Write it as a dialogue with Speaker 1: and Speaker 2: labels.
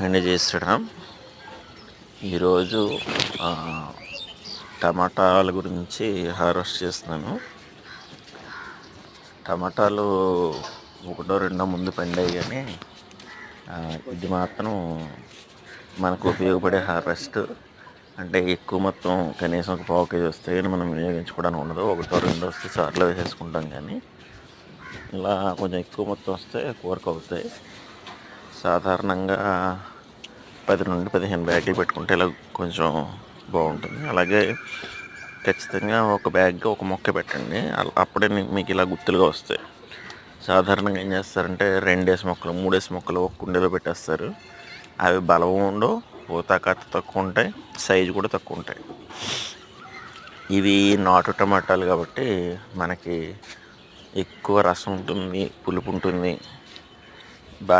Speaker 1: అండి జై శ్రీరామ్. ఈరోజు టమాటాల గురించి హార్వెస్ట్ చేస్తున్నాను. టమాటాలు ఒకటో రెండో ముందు పండాయి, కానీ ఇది మాత్రం మనకు ఉపయోగపడే హార్వెస్ట్. అంటే ఎక్కువ మొత్తం కనీసం ఒక 1/2 kg వస్తే కానీ మనం వినియోగించుకోవడానికి ఉండదు. ఒకటో రెండో వస్తే చాట్లో వేసేసుకుంటాం, కానీ ఇలా కొంచెం ఎక్కువ మొత్తం వస్తే కూరకు అవుతాయి. సాధారణంగా 10 నుండి 15 బ్యాగులు పెట్టుకుంటే ఇలా కొంచెం బాగుంటుంది. అలాగే ఖచ్చితంగా ఒక బ్యాగ్ ఒక మొక్క పెట్టండి, అప్పుడే మీకు ఇలా గుత్తులుగా వస్తాయి. సాధారణంగా ఏం చేస్తారంటే 2 మొక్కలు 3 మొక్కలు ఒక కుండీలో పెట్టేస్తారు. అవి బలం ఉండవు, పూతాకత్త తక్కువ ఉంటాయి, సైజు కూడా తక్కువ ఉంటాయి. ఇవి నాటు టమాటాలు కాబట్టి మనకి ఎక్కువ రసం ఉంటుంది, పులుపు ఉంటుంది,